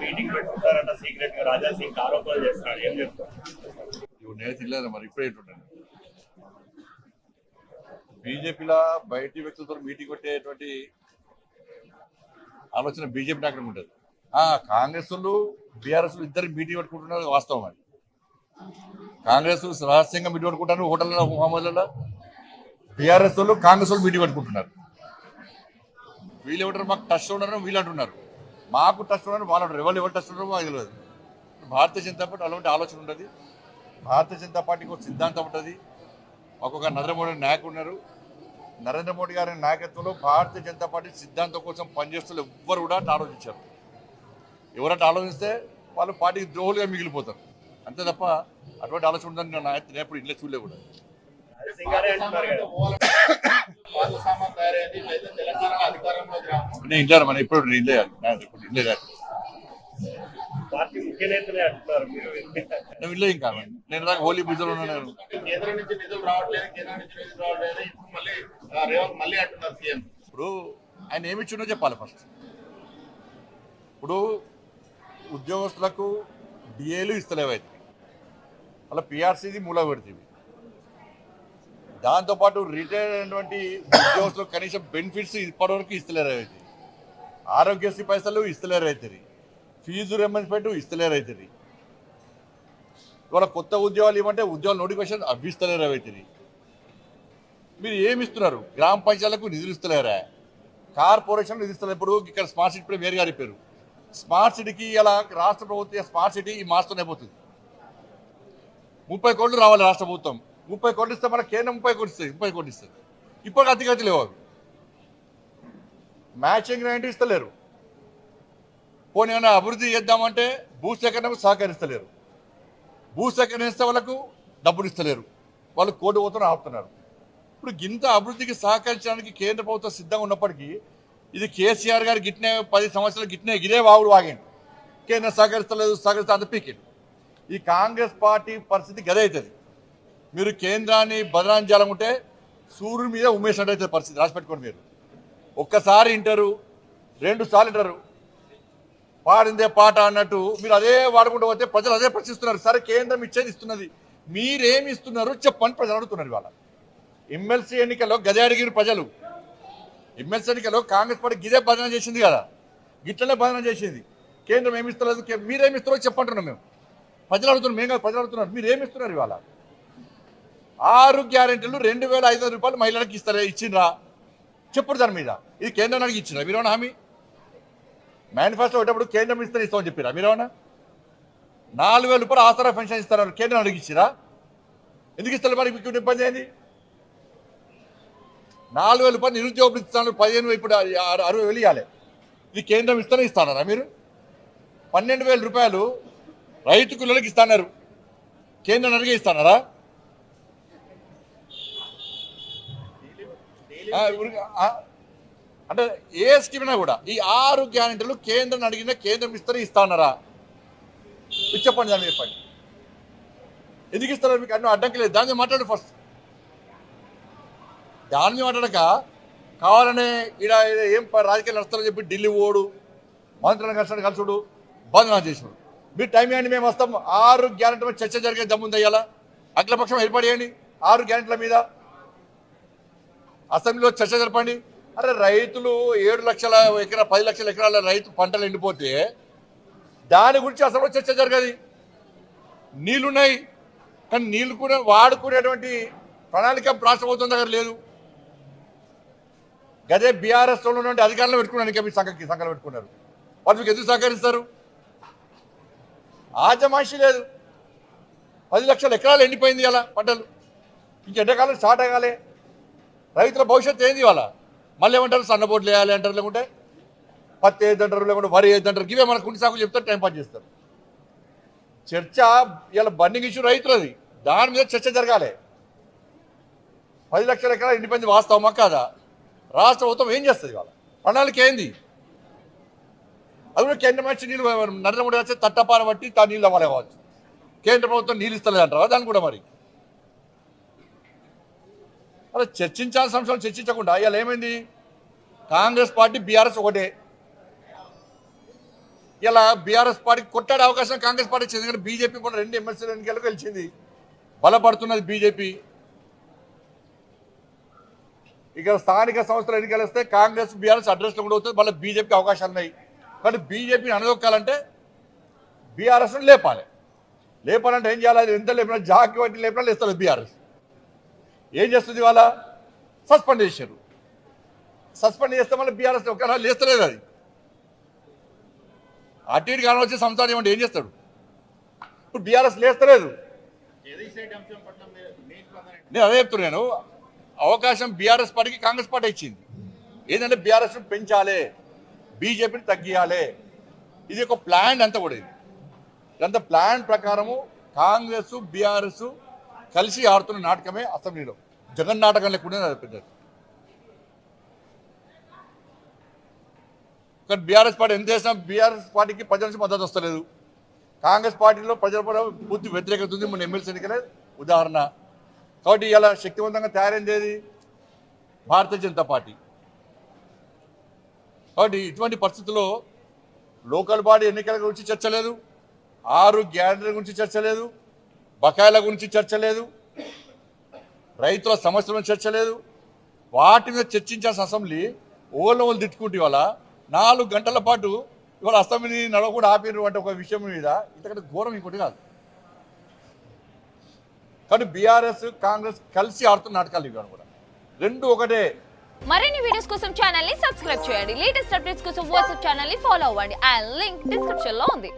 Meeting పెట్టుకుంటారట secret గా రాజా సింగ్ ఆరోపణలు చేస్తున్నాడు. ఏం చెప్తారు? నేను తెలియదు మరి ఇప్పుడే ఏంటుంటాను. బీజేపీలో బయటి వ్యక్తులతో మీటింగ్ పెట్టేటువంటి ఆలోచన బీజేపీ నాయకులకు ఉంటుంది. కాంగ్రెస్ వాళ్ళు బీఆర్ఎస్ ఇద్దరు మీటింగ్ పెట్టుకుంటున్నారు వాస్తవం. అది కాంగ్రెస్ రహస్యంగా మీటింగ్ పెట్టుకుంటారు హోటల్లో హోమలలో. బీఆర్ఎస్ వాళ్ళు కాంగ్రెస్ వాళ్ళు మీటింగ్ పెట్టుకుంటున్నారు. వీళ్ళు ఏమంటారు, మాకు టచ్ ఉన్నారు వీళ్ళు అంటున్నారు, మాకు టచ్ ఉన్నారు వాళ్ళు అంటారు. ఎవరు టచ్ ఉన్నారో మాకు తెలియదు. భారతీయ జనతా పార్టీ అలాంటి ఆలోచన ఉంటుంది. భారతీయ జనతా పార్టీకి ఒక సిద్ధాంతం ఉంటుంది. ఒక్కొక్క నరేంద్ర మోడీ నాయకుడు ఉన్నారు. నరేంద్ర మోడీ గారి నాయకత్వంలో భారతీయ జనతా పార్టీ సిద్ధాంతం కోసం పనిచేస్తున్న ఎవ్వరు కూడా ఆలోచించారు. ఎవరంటే ఆలోచిస్తే వాళ్ళు పార్టీకి ద్రోహులుగా మిగిలిపోతారు. అంతే తప్ప అటువంటి ఆలోచన ఉందని నేను ఎప్పుడు ఇంట్లో చూడలే కూడా. నేను ఇంటాను మన ఇప్పుడు ఇల్లే పార్టీ ముఖ్య నేతలే అంటున్నారు. నేను ఇల్లే ఇంకా నేను దాకా హోలీ పూజలో ఉన్నాను. కేంద్రం నుంచి నిధులు రావట్లేదు, కేంద్రం నుంచి నిధులు రావట్లేదు. ఇప్పుడు మళ్ళీ రేవంత్ మళ్ళీ అంటున్నారు సీఎం. ఇప్పుడు ఆయన ఏమి ఇచ్చిండో చెప్పాలి ఫస్ట్. ఇప్పుడు ఉద్యోగస్తులకు డిఏలు ఇస్తలేవైతే అలా పిఆర్సీది మూల పెడుతుంది. దాంతోపాటు రిటైర్ అయినటువంటి ఉద్యోగస్తులకు కనీసం బెనిఫిట్స్ ఇప్పటివరకు ఇస్తలేరు అవుతుంది. ఆరోగ్యశ్రీ పైసలు ఇస్తలేరు అవుతుంది. ఫీజు రియంబర్స్మెంట్ ఇస్తలేరు అవుతుంది. ఇవాళ కొత్త ఉద్యోగాలు ఇవ్వమంటే ఉద్యోగాలు నోటిఫికేషన్ అవి ఇస్తలేరు అవుతుంది. మీరు ఏమి ఇస్తున్నారు? గ్రామ పంచాయతీలకు నిధులు ఇస్తలేరా? కార్పొరేషన్ నిధులు ఇస్తలేరు. ఇప్పుడు ఇక్కడ స్మార్ట్ సిటీ వేరు గారి పేరు స్మార్ట్ సిటీకి ఇలా రాష్ట్ర ప్రభుత్వం స్మార్ట్ సిటీ ఈ మాసంతో అయిపోతుంది. 30 కోట్లు రావాలి రాష్ట్ర ప్రభుత్వం. 30 కోట్లు ఇస్తే మన కేంద్రం 30 కోట్లు ఇస్తుంది. 30 కోట్లు ఇస్తుంది. ఇప్పుడు అతిగతి లేవు. అవి మ్యాచింగ్ గ్రాంట్ ఇస్తలేరు. పోనీ ఏమైనా అభివృద్ధి చేద్దామంటే భూసేకరణకు సహకరిస్తలేరు. భూసేకరణ ఇస్తే వాళ్ళకు డబ్బులు ఇస్తలేరు. వాళ్ళు కోటి పోతున్న ఆపుతున్నారు. ఇప్పుడు గింత అభివృద్ధికి సహకరించడానికి కేంద్ర ప్రభుత్వం సిద్ధంగా ఉన్నప్పటికీ ఇది కేసీఆర్ గారు గిట్నే 10 సంవత్సరాలు గిట్నే ఇదే వాగుడు వాగిండు. కేంద్రం సహకరిస్తే అంత పీకిండు. ఈ కాంగ్రెస్ పార్టీ పరిస్థితి గదే అవుతుంది. మీరు కేంద్రాన్ని బదనాం చేయాలనుకుంటే సూర్యుడి మీద ఉమ్మేసినట్టు అవుతుంది పరిస్థితి. రాసిపెట్టుకోండి. మీరు ఒక్కసారి వింటారు, 2 సార్లు వింటారు. పాడిందే పాట అన్నట్టు మీరు అదే వాడుకుంటూ పోతే ప్రజలు అదే ప్రశ్నిస్తున్నారు. సరే కేంద్రం ఇచ్చేది ఇస్తున్నది, మీరేమి ఇస్తున్నారు చెప్పని ప్రజలు అడుగుతున్నారు. ఇవాళ ఎమ్మెల్సీ ఎన్నికల్లో గదే అడిగిన ప్రజలు. ఎమ్మెల్సీ ఎన్నికల్లో కాంగ్రెస్ పార్టీ గిదే బదనం చేసింది కదా, గిట్లనే బదనం చేసింది. కేంద్రం ఏమి ఇస్తలేదు, మీరేమి ఇస్తారో చెప్పంటున్నాం. మేము ప్రజలు అడుగుతున్నాం. మేము కాదు, ప్రజలు అడుగుతున్నారు. మీరు ఏమి ఇస్తున్నారు? ఇవాళ 6 గ్యారెంటీలు 2,500 రూపాయలు మహిళలకు ఇచ్చిండ్రా చెప్పుడు. దాని మీద ఇది కేంద్రానికి ఇచ్చిండ్రా? మీరేమన్నా హామీ మేనిఫెస్టో పెట్టేప్పుడు కేంద్రం ఇస్తామని చెప్పిరా? మీరేమన్నా 4,000 రూపాయలు ఆసరా పెన్షన్ ఇస్తారు కేంద్రం అడిగి ఇచ్చిరా? ఎందుకు ఇస్తారు? మరి మీకు ఇబ్బంది ఏంది? 4,000 రూపాయలు నిరుద్యోగులు ఇస్తాను, 15,000 ఇప్పుడు 60,000 ఇవ్వాలి. ఇది కేంద్రం ఇస్తారా? మీరు 12,000 రూపాయలు రైతు కూలీలకు ఇస్తున్నారు, కేంద్రం అడిగే ఇస్తున్నారా? అంటే ఏ స్కీమ్ అయినా కూడా ఈ 6 గ్యారెంటీలు కేంద్రం అడిగినా కేంద్రం ఇస్తారా? చెప్పండి. దాన్ని చెప్పండి. ఎందుకు ఇస్తారు? మీకు అన్నీ అడ్డంకి లేదు. దాని మీద మాట్లాడు ఫస్ట్. దాని మీద మాట్లాడక కావాలనే ఈడ ఏం రాజకీయాలు నడుస్తారని చెప్పి ఢిల్లీ ఓడు మంత్రులను కలుసుడు బంధనా చేసుడు. మీరు టైం ఇవ్వండి, మేము వస్తాం. 6 గ్యారెంటీ మీద చర్చ జరిగే దమ్ముంది. అయ్యాలా అఖిలపక్షం ఏర్పాటు చేయండి. 6 గ్యారెంటీల మీద అసెంబ్లీలో చర్చ జరపండి. అరే రైతులు 7 లక్షల ఎకరా 10 లక్షల ఎకరాల రైతు పంటలు ఎండిపోతే దాని గురించి అసలు చర్చ జరగదు. నీళ్లున్నాయి కానీ నీళ్లు కూడా వాడుకునేటువంటి ప్రణాళిక రాష్ట్ర ప్రభుత్వం దగ్గర లేదు. గదే బీఆర్ఎస్ ఉన్నటువంటి అధికారులు పెట్టుకున్నారు. ఇంకా మీ సంఘాలు పెట్టుకున్నారు. వాళ్ళు మీకు ఎందుకు సహకరిస్తారు? ఆజమాయిషీ లేదు. 10 లక్షల ఎకరాలు ఎండిపోయింది అలా పంటలు. ఇంక ఎండాకాలం స్టార్ట్ అవ్వాలి. రైతుల భవిష్యత్తు ఏంది? వాళ్ళ మళ్ళీ ఏమంటారు? సన్నబోట్లు వేయాలి అంటారు, లేకుంటే పత్తి వేద్దంటారు, లేకుంటే వరి వేద్దంటారు. ఇవే మన కుంటి సాకులు చెప్తారు, టైంపాస్ చేస్తారు. చర్చ ఇలా బండింగ్ ఇష్యూ రైతులది, దాని మీద చర్చ జరగాలి. 10 లక్షల ఎకరాలు ఎండిపోయింది వాస్తవమా కాదా? రాష్ట్ర ప్రభుత్వం ఏం చేస్తుంది? వాళ్ళ ప్రణాళిక ఏంది? అది కూడా కేంద్రం వచ్చి నీళ్ళు నరేంద్ర మోడీ వచ్చి తట్టపార బట్టి తా నీళ్ళు అవ్వాలి కావచ్చు. కేంద్ర ప్రభుత్వం నీళ్ళు ఇస్తలేదు అంటారా? దాన్ని కూడా మరి అలా చర్చించాల్సిన అంశాలు చర్చించకుండా ఇవాళ ఏమైంది? కాంగ్రెస్ పార్టీ బీఆర్ఎస్ ఒకటే. ఇలా బీఆర్ఎస్ పార్టీకి కొట్టాడే అవకాశం కాంగ్రెస్ పార్టీ ఇచ్చింది. ఎందుకంటే బీజేపీ కూడా 2 ఎమ్మెల్సీ ఎన్నికలకు గెలిచింది, బలపడుతున్నది బీజేపీ. ఇక స్థానిక సంస్థల ఎన్నికలు వస్తే కాంగ్రెస్ బీఆర్ఎస్ అడ్రస్లో కూడా అవుతుంది, మళ్ళీ బీజేపీకి అవకాశాలు ఉన్నాయి. కానీ బీజేపీని అనదొక్కాలంటే బీఆర్ఎస్ లేపాలంటే ఏం చేయాలి? ఎంత లేపినా జాకి వంటి లేపినా లేస్తుంది బీఆర్ఎస్. ఏం చేస్తుంది? ఇవాళ సస్పెండ్ చేశారు. సస్పెండ్ చేస్తే మళ్ళీ బీఆర్ఎస్ ఒక లేస్తలేదు. అది అటు ఇటు కానీ వచ్చి సంసారం ఏమంటే ఏం చేస్తాడు? ఇప్పుడు బీఆర్ఎస్ లేస్తలేదు. నేను అదే చెప్తున్నాను, అవకాశం బీఆర్ఎస్ పార్టీకి కాంగ్రెస్ పార్టీ ఇచ్చింది. ఏంటంటే బీఆర్ఎస్ పెంచాలి, బీజేపీని తగ్గియాలి. ఇది ఒక ప్లాన్ అంతా కూడా. ఇదంతా ప్లాన్ ప్రకారము కాంగ్రెస్ బీఆర్ఎస్ కలిసి ఆడుతున్న నాటకమే అసెంబ్లీలో. జగన్ నాటకం లేకుండా పెద్దది. కానీ బీఆర్ఎస్ పార్టీ ఎంత చేసినా బీఆర్ఎస్ పార్టీకి ప్రజల నుంచి మద్దతు వస్తలేదు. కాంగ్రెస్ పార్టీలో ప్రజల పూర్తి వ్యతిరేకత ఉంది. మన ఎమ్మెల్సీ ఎన్నికలే ఉదాహరణ. కాబట్టి ఇలా శక్తివంతంగా తయారైంది భారతీయ జనతా పార్టీ. కాబట్టి ఇటువంటి పరిస్థితుల్లో లోకల్ బాడీ ఎన్నికల గురించి చర్చ లేదు, 6 గ్యారెంటీల గురించి చర్చ లేదు, బకాయిల గురించి చర్చ లేదు, రైతుల సమస్యల గురించి చర్చ లేదు. వాటి మీద చర్చించాల్సిన అసెంబ్లీ ఓళ్ళు తిట్టుకుంటే ఇవాళ 4 గంటల పాటు ఇవాళ అసెంబ్లీని నడవకుండా ఆపిరు అంటే ఒక విషయం మీద ఇంతకంటే ఘోరం ఇంకోటి కాదు. కానీ బీఆర్ఎస్ కాంగ్రెస్ కలిసి ఆడుతున్న నాటకాలు ఇవి కూడా, రెండు ఒకటే. మరిన్ని వీడియోస్ కోసం ఛానల్ ని సబ్స్క్రైబ్ చేయండి. లేటెస్ట్ అప్డేట్స్ కోసం వాట్సాప్ ఛానల్ ని ఫాలో అవ్వండి. ఆ లింక్ డిస్క్రిప్షన్ లో ఉంది.